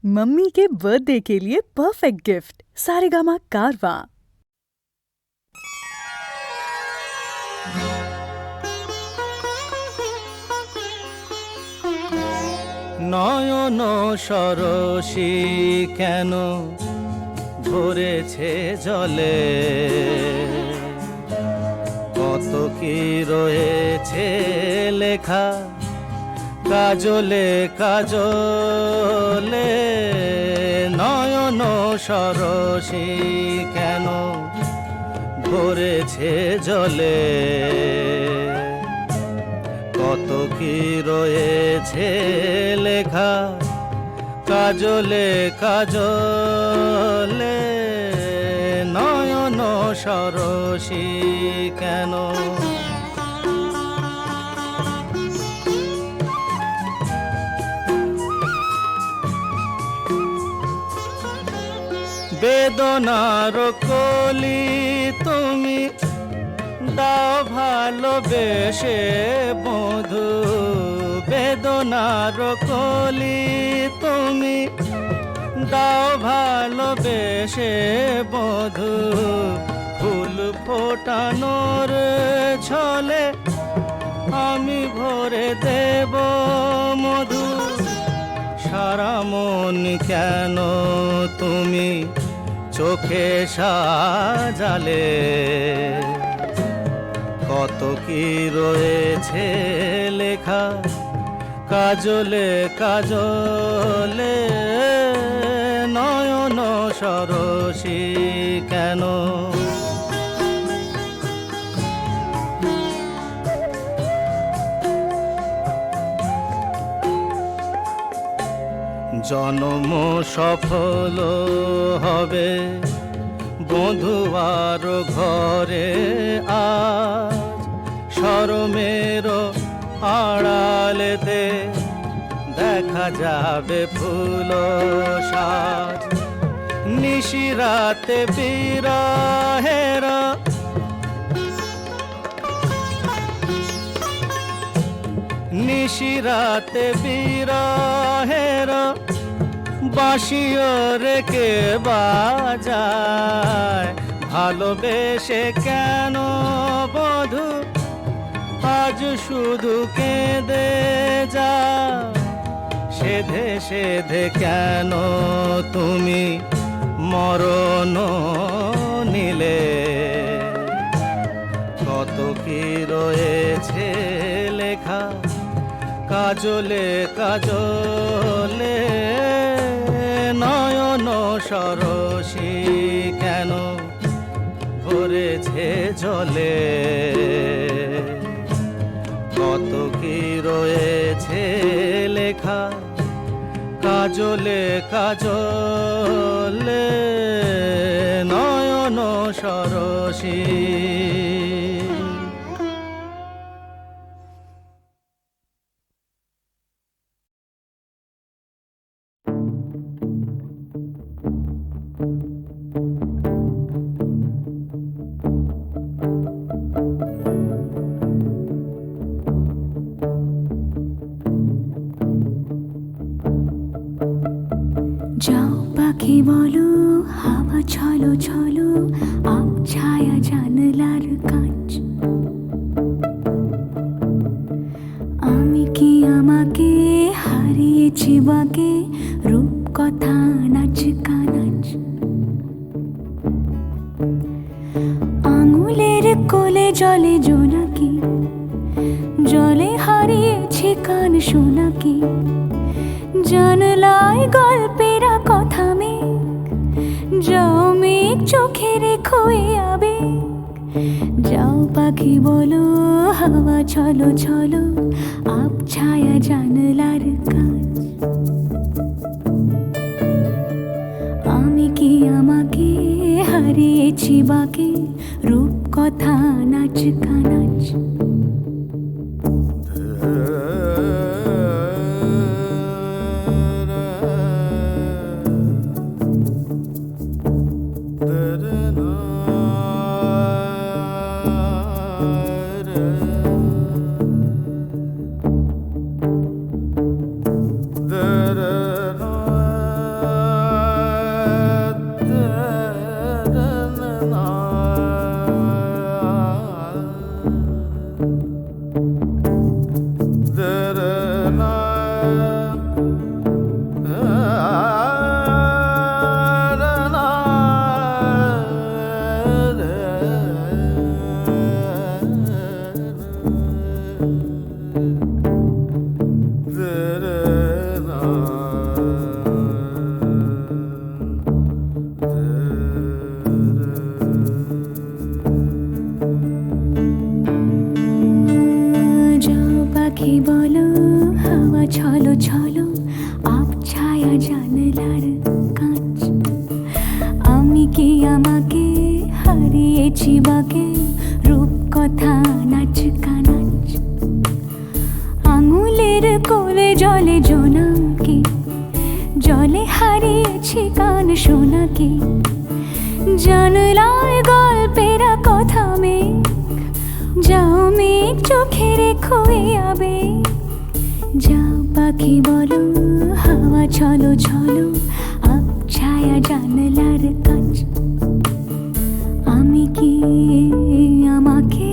Mummy के birthday के लिए परफेक्ट गिफ्ट सारेगामा कारवा। নয়ন সরসী কেন ভরেছে জলে, কত কি রয়েছে লেখা কাজলে কাজলে। নয়ন সরসী কেন ভরেছে জলে, কত কি রয়েছে লেখা কাজলে কাজলে। নয়ন সরসী কেন, বেদনার কলি তুমি দাও ভালোবেসে বধু, বেদনার কলি তুমি দাও ভালোবেসে বধু। ফুল ফোটানোর ছলে আমি ভরে দেব মধু। সারা মন কেন তুমি চোখে সাজালে, কত কি রয়েছে লেখা কাজলে কাজলে। নয়ন সরসী কেন, জন্ম সফল হবে বধুয়ার ঘরে আজ। শরমের আড়ালেতে দেখা যাবে ফুল সাজ। নিশিরাতে বিরহের নিশিরাতে বিরহের বাঁশিও রেখে বাজায়। ভালোবেসে কেন বধু আজ শুধু কেঁদে যা, সেধে সেধে কেন তুমি মরণ নিলে। কত কি রয়েছে লেখা কাজলে কাজলে। নয়ন সরসী কেন ভরেছে জলে, কত কি রয়েছে লেখা কাজলে কাজলে। নয়ন সরসী। যাও পাখি বলো হাওয়া ছলো ছলো, আব ছায়া জানলার কাঁচ। আমি কি আমাকে হারিয়েছি বাকে, রূপ কথা নাচ কানাচ। আঙুলের কোলে জলে জোনাকি, জলে হারিয়েছি কান শোনাকি। জানলায় গল্পেরা কথা মেঘ, যাও মেঘ চোখে রেখো এ আবেগ। যাও পাখি বলো হাওয়া ছলো ছলো, আব ছায়া জানলার কাঁচ। আমি কি আমাকে হারিয়েছি বাকে, রূপ কথা নাচ কানাচ। জানলার কাঁচ। আমি কি আমাকে হারিয়েছি বাকে রূপকথা নাচ কানাচ। আঙুলের কোলে জলে জোনাকি, জলে হারিয়েছি কান শোনাকি। জানলায় গল্পেরা কথা মেঘ, যাও মেঘ চোখে রেখো এ আবেগ। যাও পাখি বলো হাওয়া চলো চলো আব ছায়া জানলার কাছ। আমি কি আমাকে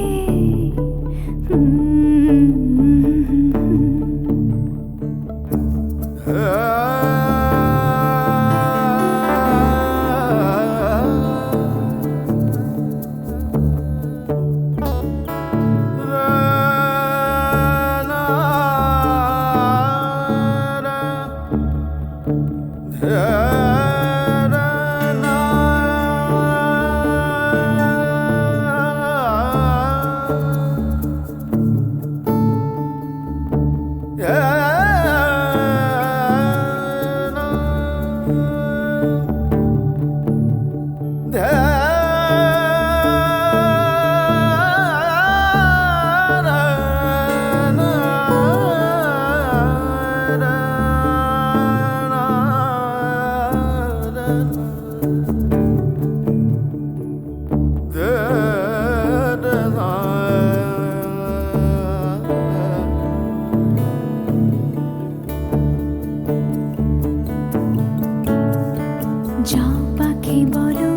যাও পাখি বলো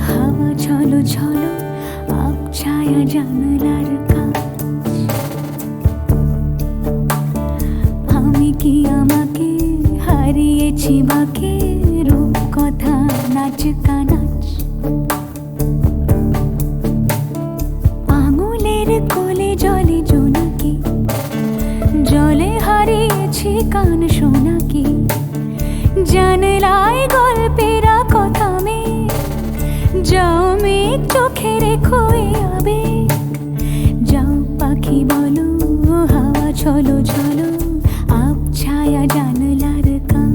হাওয়া চলো চলো আব ছায়া জানলার কাছ। আমি কি আমাকে হারিয়েছি বাকে রূপকথা নাচ কানাচ। আঙুলের কোলে জলে জোনাকি, জলে হারিয়েছি কান শোনাকি। জানলায় গল্পেরা কথা মেঘ, যাও মেঘ চোখে রেখো এ আবেগ। যাও পাখি বলো হাওয়া চলো চলো আব ছায়া জানলার কাছ।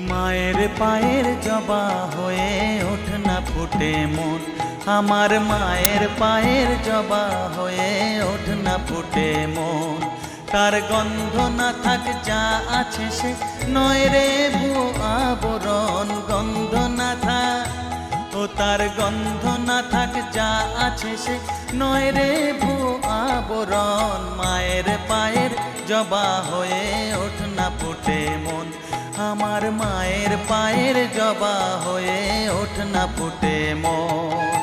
মায়ের পায়ের জবা হয়ে ওঠ না ফুটে মন, আমার মায়ের পায়ের জবা হয়ে ওঠ না ফুটে মন। তার গন্ধ না থাক যা আছে সে নয় রে ভুয়ো আবরণ। গন্ধ না থাক ও তার গন্ধ না থাক যা আছে সে নয় রে ভুয়ো আবরণ। মায়ের পায়ের জবা হয়ে ওঠ না ফুটে মন, আমার মায়ের পায়ের জবা হয়ে ওঠ না ফুটে মন।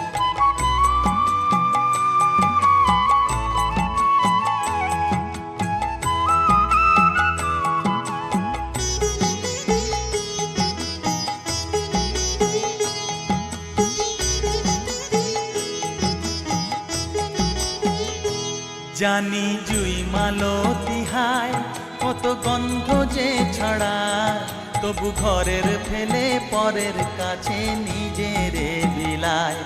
জানি জুই মালতী হায় কত গন্ধ যে ছড়ায়, তবু ঘরের ফেলে পরের কাছে নিজেরে বিলায়।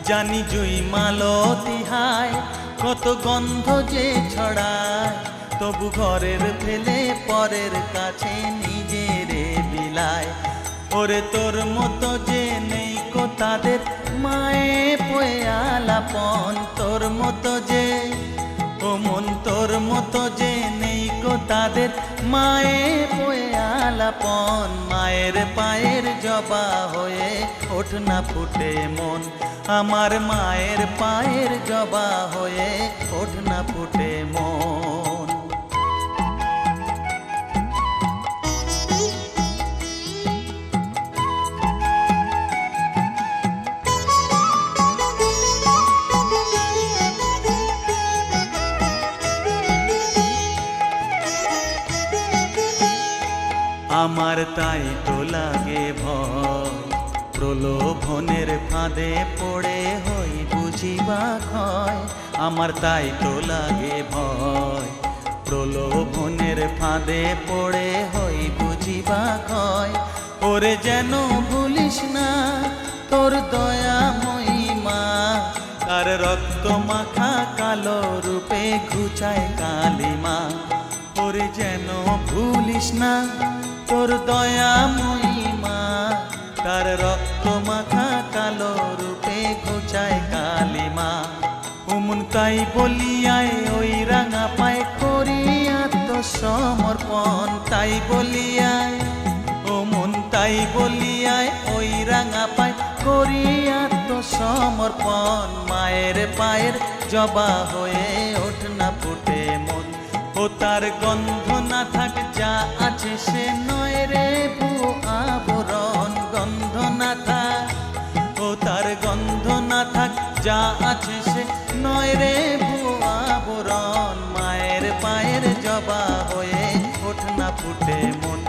জানি জুই মালতী হায় কত গন্ধ যে ছড়ায়, তবু ঘরের ফেলে পরের কাছে নিজেরে বিলায়। ওরে তোর মতো যে নেই কো তাদের মায়ে পয়ে আলাপন, তোর মতো যে ও মন তোর মতো যে নেই কো তাদের মায়ে পয়ে আলাপন। মায়ের পায়ের জবা হয়ে ওঠ না ফুটে মন, আমার মায়ের পায়ের জবা হয়ে ওঠ না ফুটে মন। আমার তাই তো লাগে ভয়, প্রলোভনের ফাঁদে পড়ে হই বুঝিবা ক্ষয়। আমার তাই তো লাগে ভয়, প্রলোভনের ফাঁদে পড়ে হই বুঝিবা ক্ষয়। ওরে যেন ভুলিস না তোর দয়া মহিমা, তার রক্ত মাখা কালো রূপে ঘুচায় কালিমা। ওরে যেন ভুলিস না তোর দয়া মহিমা, তার রক্ত মাখা কালো রূপে ঘুচায় কালিমা। ওমন তাই বলিয়ায় ওই রাঙা পায় করি আত্মসমর্পণ, তাই বলিয়ায় ওমন তাই বলিয়ায় ওই রাঙা পায় করি আত্মসমর্পণ। মায়ের পায়ের জবা হয়ে ওঠ না ফুটে মন, ও তার গন্ধ না থাক যা আছে সে নয় রে ভুয়ো আবরণ। গন্ধ না থাক, ও তার গন্ধ না থাক যা আছে সে নয় রে ভুয়ো আবরণ। মায়ের পায়ের জবা হয়ে ওঠ না ফুটে মন,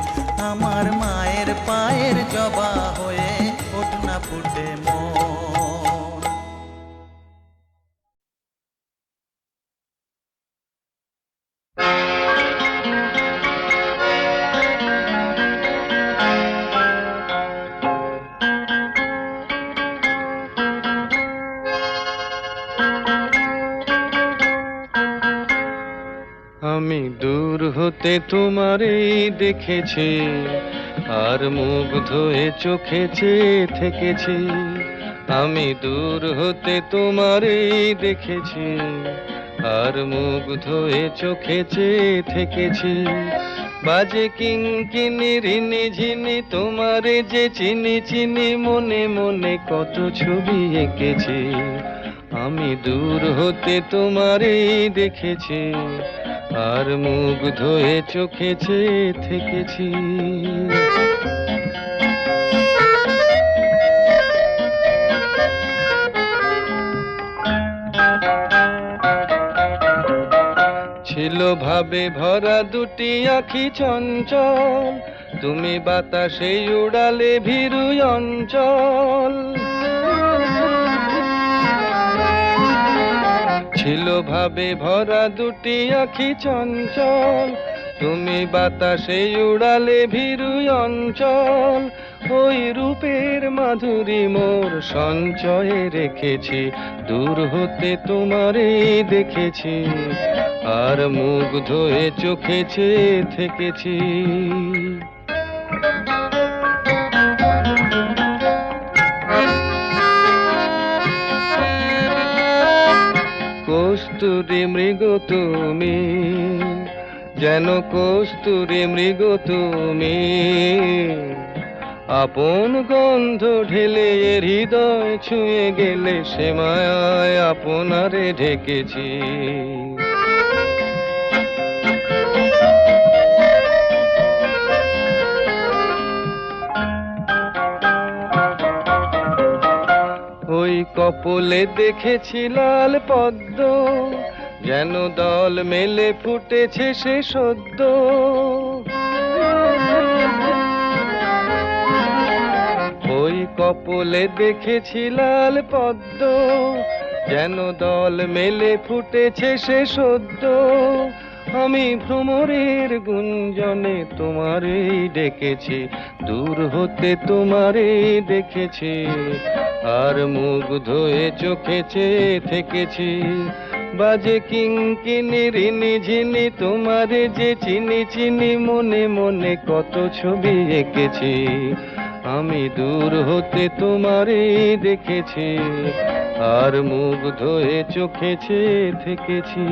আমার মায়ের পায়ের জবা হয়ে ওঠ না ফুটে মন। আমি দূর হতে তোমারই দেখেছি, আর মুগ্ধ হয়ে চোখে চেয়ে থেকেছি। আমি দূর হতে তোমারই দেখেছি, আর মুগ্ধ হয়ে চোখে চেয়ে থেকেছি। বাজে কিঙ্কিনি রিনি ঝিনি তোমারে যে চিনি চিনি, মনে মনে কত ছবি এঁকেছি। আমি দূর হতে তোমারই দেখেছি, আর মুগ্ধ হয়ে চোখে চেয়ে থেকেছি। ছিল ভাবে ভরা দুটি আঁখি চঞ্চল, তুমি বাতাসে উড়ালে ভীরু অঞ্চল। ছিল ভাবে ভরা দুটি আঁখি চঞ্চল, তুমি বাতাসে উড়ালে ভীরু অঞ্চল। ওই রূপের মাধুরী মোর সঞ্চয়ে রেখেছি, দূর হতে তোমারে দেখেছি, আর মুগ্ধ হয়ে চোখে চেয়ে থেকেছি। কস্তুরী মৃগ তুমি, যেন কস্তুরী মৃগ তুমি, আপন গন্ধ ঢেলে হৃদয় ছুঁয়ে গেলে সে মায়ায় আপনারে ঢেকেছি। ওই কপলে দেখেছি লাল পদ্ম, যেন দল মেলে ফুটেছে সে সদ্য। ওই কপলে দেখেছি লাল পদ্ম, যেন দল মেলে ফুটেছে সে সদ্য। আমি ভ্রমরের গুঞ্জনে তোমারেই ডেকেছি, দূর হতে তোমারেই দেখেছি, আর মুগ্ধ হয়ে চোখে চেয়ে থেকেছি। বাজে কিঙ্কিনি রিনি ঝিনি তোমারে যে চিনি চিনি, মনে মনে কত ছবি এঁকেছি। আমি দূর হতে তোমারেই দেখেছি, আর মুগ্ধ হয়ে চোখে চেয়ে থেকেছি।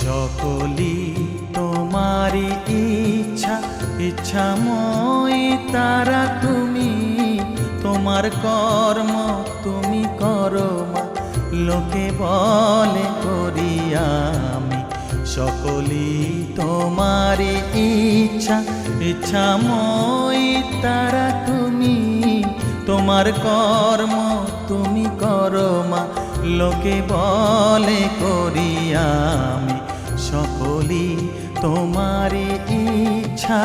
সকলি তোমারি ইচ্ছা, ইচ্ছাময়ী তারা তুমি, তোমার কর্ম তুমি করো মা, লোকে বলে করি আমি। সকলি তোমারি ইচ্ছা, ইচ্ছাময়ী তারা তুমি, তোমার কর্ম তুমি করো মা, লোকে বলে করি আমি। সকলি তোমারি ইচ্ছা।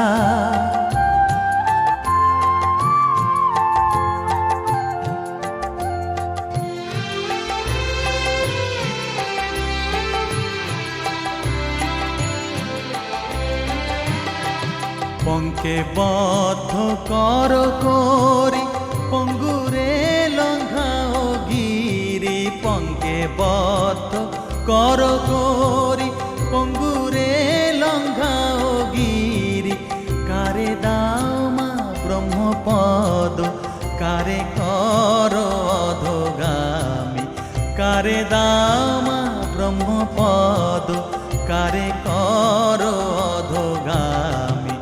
পঙ্কে বদ্ধ কর করি, পঙ্গুরে লঙ্ঘাও গিরি। পঙ্কে বদ্ধ কর করি, পঙ্গুরে লঙ্ঘাও গিরি। কারে দাও মা ব্রহ্মপদ, কারে কর অধোগামী। কারে দাও মা ব্রহ্মপদ, কারে কর অধোগামী।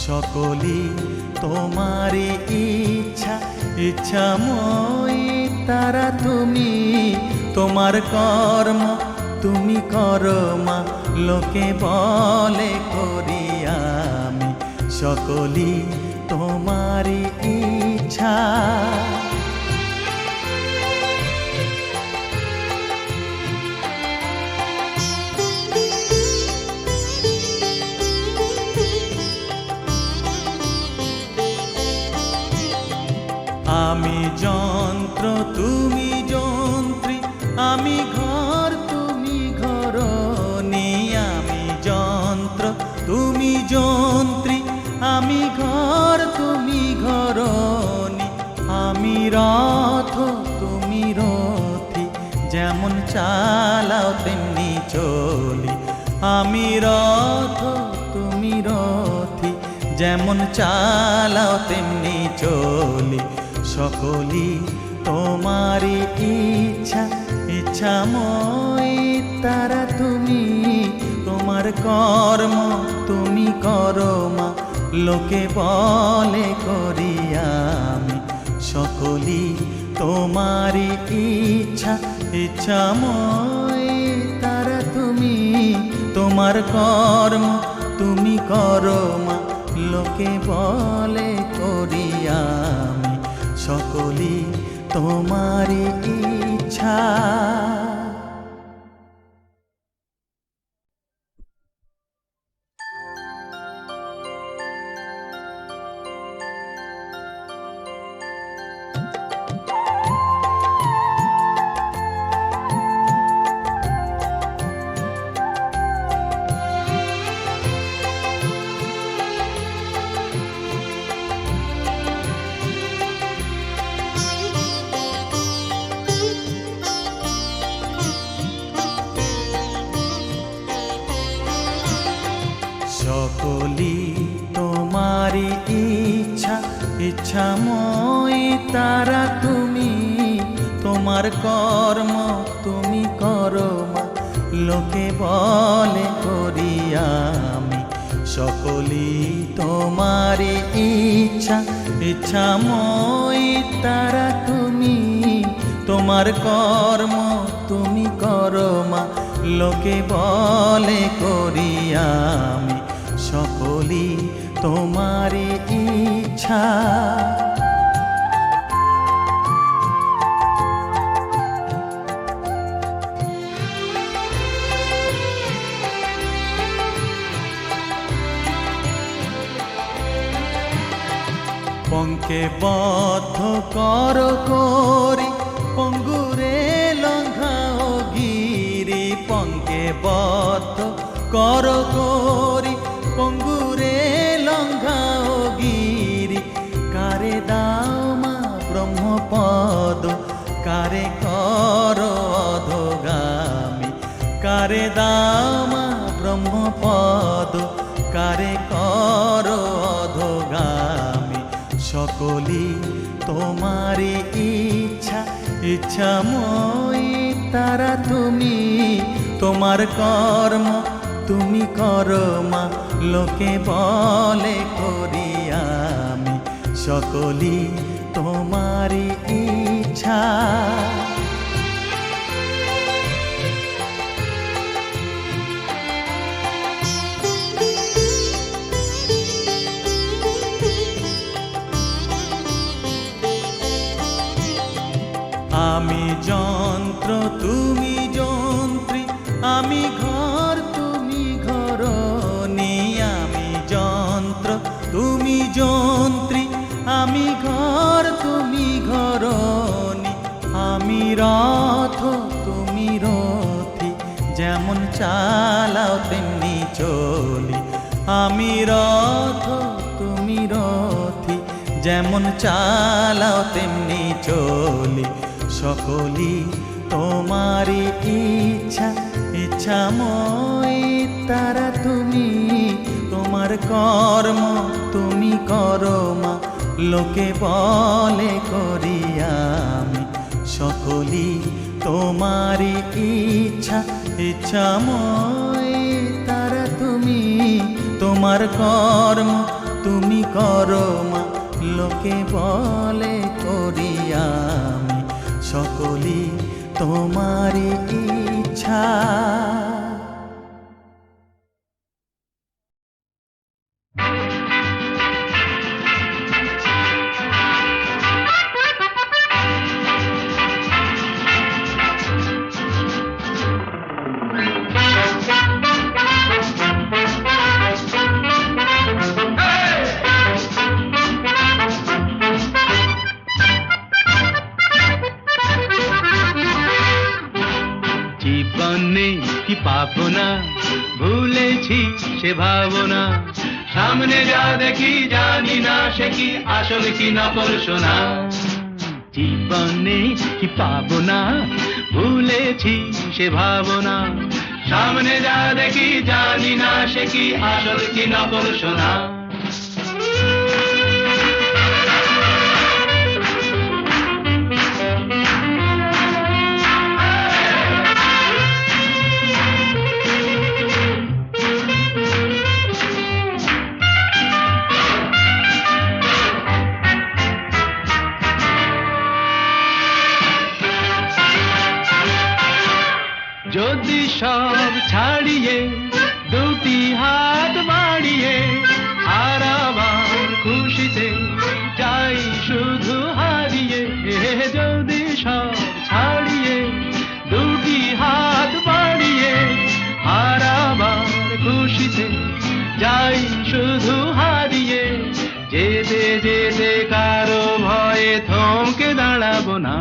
সকলি তোমারি ইচ্ছা, ইচ্ছাময়ী তারা তুমি, তোমার কর্ম তুমি করো মা, লোকে বলে করি আমি। সকলি তোমারি ইচ্ছা। আমি যন্ত্র তুমি যন্ত্রী, আমি ঘর তুমি ঘরণী। আমি যন্ত্র তুমি যন্ত্রী, আমি ঘর তুমি ঘরণী। আমি রথ তুমি রথী, যেমন চালাও তেমনি চলি। আমি রথ তুমি রথী, যেমন চালাও তেমনি চলি। সকলি তোমারি ইচ্ছা, ইচ্ছাময়ী তারা তুমি, তোমার কর্ম তুমি করো মা, লোকে বলে করি আমি। সকলি তোমারি ইচ্ছা, ইচ্ছাময়ী তারা তুমি, তোমার কর্ম তুমি করো মা, লোকে বলে করি আমি। সকলি তোমারি ইচ্ছা। সকলি তোমারি ইচ্ছা, ইচ্ছাময়ী তারা তুমি, তোমার কর্ম তুমি করো মা, লোকে বলে করি আমি। সকলি তোমারি ইচ্ছা, ইচ্ছাময়ী তারা তুমি, তোমার কর্ম তুমি করো মা, লোকে বলে করি আমি। সকলি তোমারি ইচ্ছা। পঙ্কে বদ্ধ কর করি, পঙ্গুরে লঙ্ঘাও গিরি। পঙ্কে বদ্ধ কর করি, পঙ্গুরে লঙ্ঘাও গিরি। কারে দাও মা ব্রহ্মপদ, কারে কর অধোগামী। কারে দাও মা ব্রহ্মপদ, কারে কর অধোগামী। সকলি তোমারি ইচ্ছা, ইচ্ছাময়ী তারা তুমি, তোমার কর্ম তুমি করো মা, লোকে বলে করি আমি সকলই তোমারই ইচ্ছা। আমি যন্ত্র তুমি যন্ত্রী, আমি ঘর তুমি ঘরণী। আমি যন্ত্র তুমি যন্ত্রী, আমি ঘর তুমি ঘরণী। আমি রথ তুমি রথী, যেমন চালাও তেমনি চলি। আমি রথ তুমি রথী, যেমন চালাও তেমনি চলি। সকলই তোমারই ইচ্ছা, ইচ্ছাময় তারা তুমি। তোমার কর্ম তুমি করো মা, লোকে বলে করি আমি সকলই তোমারই ইচ্ছা, ইচ্ছাময় তারা তুমি। তোমার কর্ম তুমি করো মা, লোকে বলে করি আমি সকলই তোমারই ইচ্ছা। জীবনে কি পাবো না, ভুলেছি সে ভাবনা। সামনে যা দেখি জানি না সে কি আসল কি নকল সোনা। জীবনে কি পাবো না, ভুলেছি সে ভাবনা। সামনে যা দেখি জানি না সে কি আসল কি নকল সোনা। যদি সব ছাড়িয়ে দুটি হাত বাড়িয়ে আর আবার খুশিতে যাই শুধু হারিয়ে। যদি সব ছাড়িয়ে দুটি হাত বাড়িয়ে আর আবার খুশিতে যাই শুধু হারিয়ে। যেতে যেতে কারো ভয়ে থমকে দাঁড়াবো না।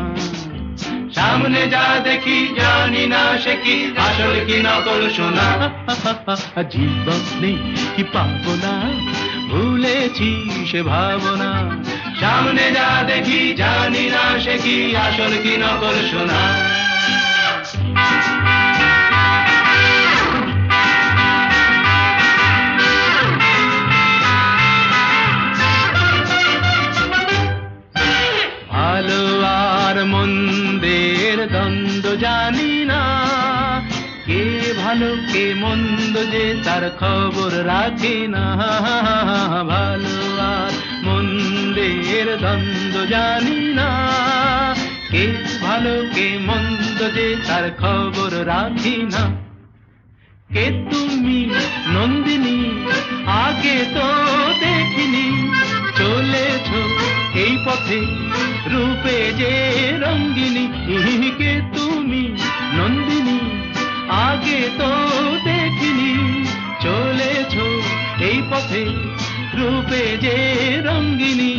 সামনে যা দেখি জানি না সে কি আসল কি নকল সোনা। জীবনে কি পাবো না, ভুলেছি সে ভাবনা। সামনে যা দেখি জানি না সে কি আসল কি নকল সোনা। ভালো আর মন্দের দ্বন্দ্ব জানি না, কে ভালো কে মন্দ যে তার খবর রাখি না। ভালো আর মন্দের দ্বন্দ্ব জানি না, কে ভালো কে মন্দ যে তার খবর রাখি না। কে তুমি নন্দিনী, আগে তো দেখিনি, চলেছো এই পথে রূপে যে রঙ্গিনী। কে তুমি নন্দিনী, আগে তো দেখিনি, চলেছো এই পথে রূপে যে রঙ্গিনী।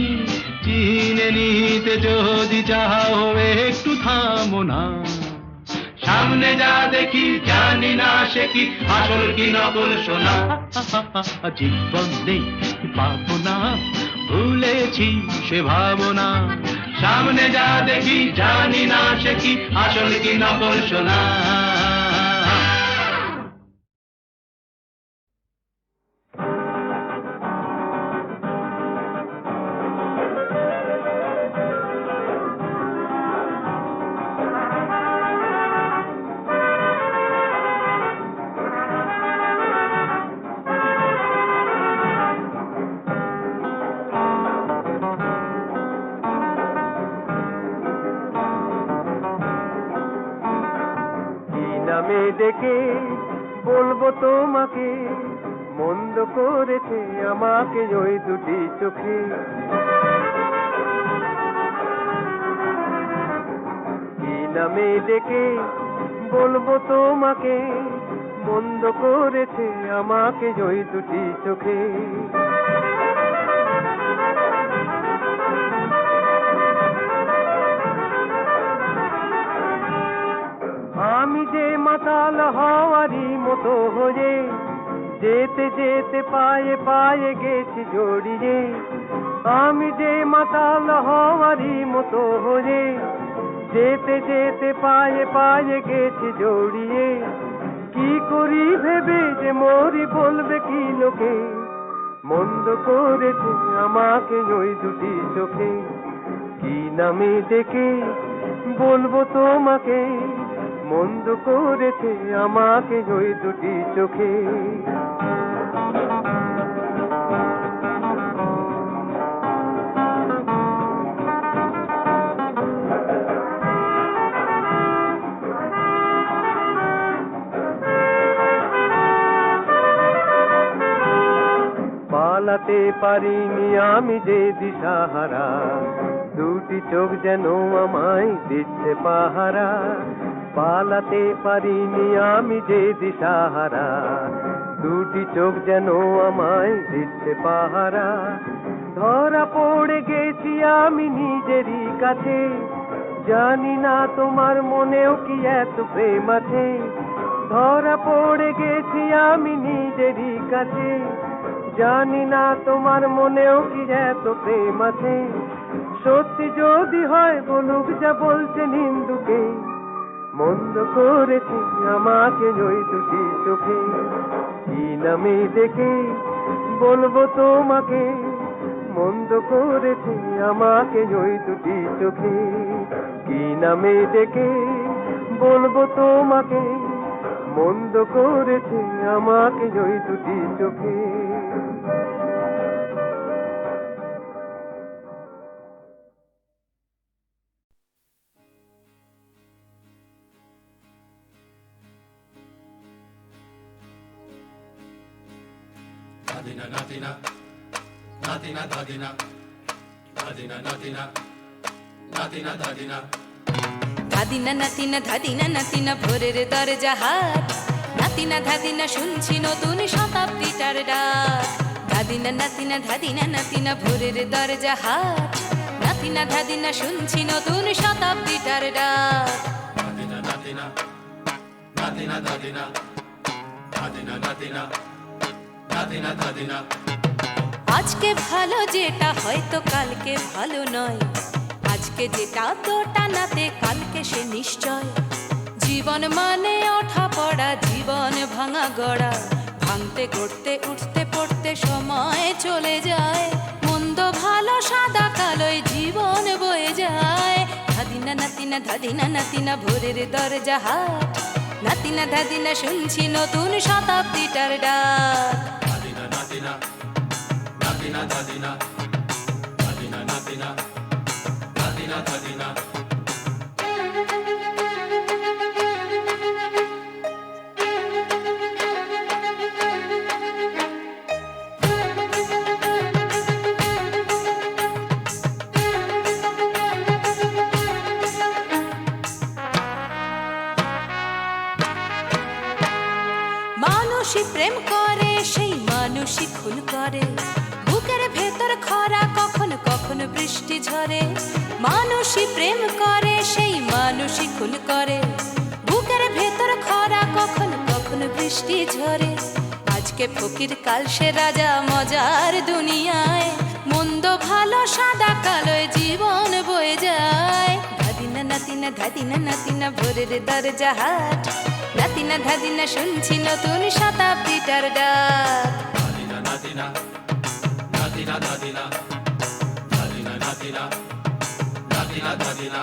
চিনে নিতে যদি চাও একটু থামো না। সামনে যা দেখি জানি না সে কি আসল কি নকল সোনা। জীবনে পাবো না, ভুলেছি সে ভাবনা। সামনে যা দেখি জানি না সে কি আসল কি নকল সোনা। ডেকে বলবো তোমাকে, মন্দ করেছে আমাকে ওই দুটি চোখে। কি নামে ডেকে বলবো তোমাকে, মন্দ করেছে আমাকে ওই দুটি চোখে। আমি যে মাতাল হওয়ারই মতো হয়ে যেতে যেতে পায়ে পায়ে গেছি জড়িয়ে। আমি যে মাতাল হওয়ারই মতো হয়ে যেতে যেতে পায়ে পায়ে গেছি জড়িয়ে। কি করি ভেবে যে মরি বলবে কি লোকে, মন্দ করেছে আমাকে ওই দুটি চোখে। কি নামে ডেকে বলবো তোমাকে, মন্দ করেছে আমাকে ওই দুটি চোখে। পালাতে পারিনি আমি যে দিশাহারা, দুটি চোখ যেন আমায় দিচ্ছে পাহারা। পালাতে পারিনি আমি যে দিশাহারা, দুটি চোখ যেন আমায় দিচ্ছে পাহারা। ধরা পড়ে গেছি আমি নিজেরই কাছে, জানি না তোমার মনেও কি এত প্রেম আছে। ধরা পড়ে গেছি আমি নিজেরই কাছে, জানি না তোমার মনেও কি এত প্রেম আছে। সত্যি যদি হয় বলুক যা বলছে নিন্দুকে, মন্দ করেছি আমাকে ওই দুটি চোখে। কি নামে ডেকে বলবো তোমাকে, মন্দ করেছি আমাকে ওই দুটি চোখে। কি নামে ডেকে বলবো তোমাকে, মন্দ করেছে আমাকে ওই দুটি চোখে। Nadina, nadina, nadina, nadina, nadina, nadina, nadina, nadina. ধাদিনা নাতিনা ধাদিনা নাতিনা ভোরের দরজা হাট, নাতিনা ধাদিনা শুনছি নতুন শতাব্দীটার ডাক। ধাদিনা নাতিনা ধাদিনা নাতিনা ভোরের দরজা হাট, নাতিনা ধাদিনা শুনছি নতুন শতাব্দীটার ডাক। Nadina, nadina, nadina, nadina, nadina, nadina, nadina, nadina. আজকে ভালো যেটা হয়তো কালকে ভালো নয়, আজকে যেটা তোটা নাতে কালকে সে নিশ্চয়। জীবন মানে ওঠা পড়া, জীবন ভাঙা গড়া, ভাঙতে গড়তে উঠতে পড়তে সময় চলে যায়। মন্দ ভালো সাদা কালোয় জীবন বয়ে যায়। ধাদিনা নাতিনা ধাদিনা নাতিনা ভোরের দরজা হাট, নাতিনা ধাদিনা শুনছি নতুন শতাব্দীটার ডাক। Nadina, nadina, nadina, nadina, nadina, nadina, nadina, nadina. মানুষই প্রেম করে সেই মানুষই খুন করে, বুকের ভেতর খরা কখনো কখনো বৃষ্টি ঝরে। মানুষই প্রেম করে সেই মানুষই খুন করে, বুকের ভেতর খরা কখনো কখনো বৃষ্টি ঝরে। আজকে ফকির কাল সে রাজা মজার দুনিয়ায়, মন্দ ভালো সাদা কালোয় জীবন বয়ে যায়। ধাদিনা নাতিনা ধাদিনা নাতিনা ভোরের দরজা হাট, নাতিনা ধাদিনা শুনছি নতুন শতাব্দীটার ডাক। Nadina, nadina, nadina, nadina, nadina, nadina, nadina, nadina.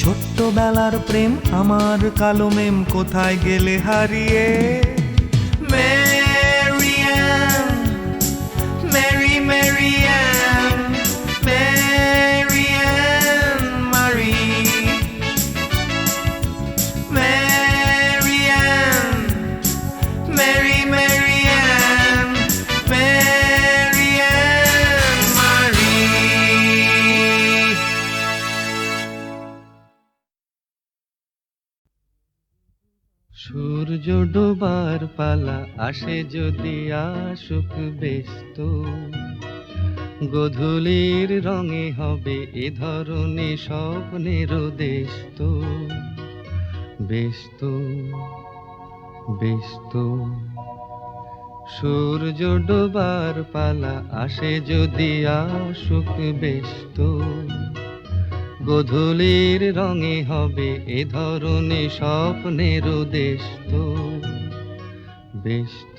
ছোট্টবেলার প্রেম আমার কালো মেম কোথায় গেলে হারিয়ে ম্যারিয়ান মেরি ম্যারিয়ান ম্যারিয়ান মারি ম্যারিয়ান মেরি ম্যারিয়ান ম্যারিয়ান মারি। সূর্য ডোবার পালা আসে যদি আসুক ব্যস্ত, গধূলির রঙে হবে এ ধরনে স্বপ্নের দেশ তো ব্যস্ত ব্যস্ত। সূর্য ডোবার পালা আসে যদি আসুক ব্যস্ত, গধূলির রঙে হবে এ ধরনে স্বপ্নের দেশ তো ব্যস্ত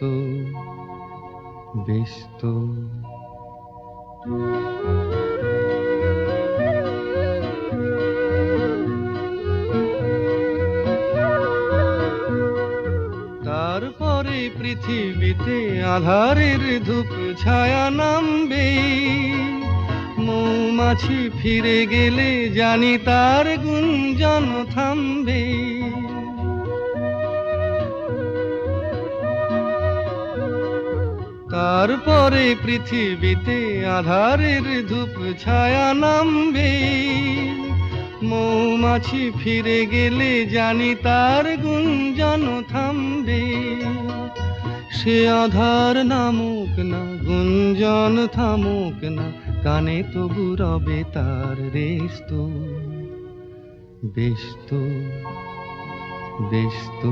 ব্যস্ত। তারপরে পৃথিবীতে আধারের ধূপ ছায়া নামবে, মৌমাছি ফিরে গেলে জানি তার গুঞ্জন থামবে। তারপরে পৃথিবীতে আধারের ধূপ ছায়া নামবে, মৌমাছি ফিরে গেলে জানি তার গুঞ্জন থামবে। সে আধার নামুক না গুঞ্জন থামুক না, কানে তবু রবে তার রেস্ত ব্যস্ত ব্যস্ত।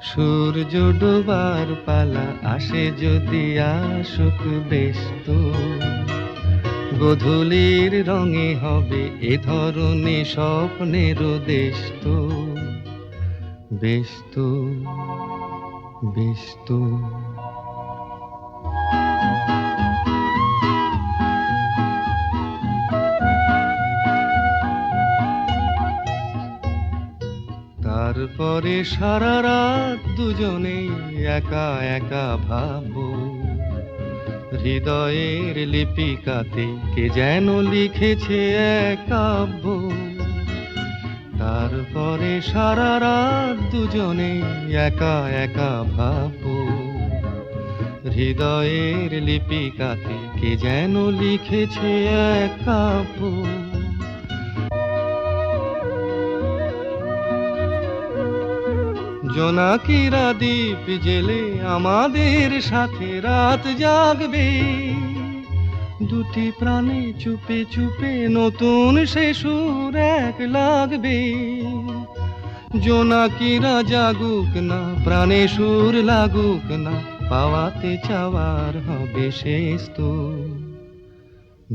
সূর্য ডোবার পালা আসে যদি আসুক ব্যস্ত, গধূলির রঙে হবে এ ধরনে স্বপ্নের দেশ তো ব্যস্ত ব্যস্ত। তারপরে সারা রাত দুজনে একা একা ভাবো, হৃদয়ের লিপিকাতে কে যেন লিখেছে এক কাব্য। তারপরে সারা রাত দুজনে একা একা ভাবো, হৃদয়ের লিপিকাতে কে যেন লিখেছে এক কাব্য। জোনাকিরা দ্বীপ জেলে আমাদের সাথে রাত জাগবে, দুটি প্রাণে চুপে চুপে নতুন সে সুর এক লাগবে। জোনাকিরা জাগুক না প্রাণে সুর লাগুক না, পাওয়াতে চাওয়ার হবে শেষ তো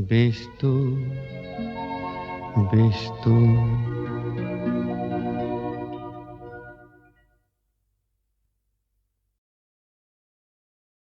ব্যস্ত ব্যস্ত।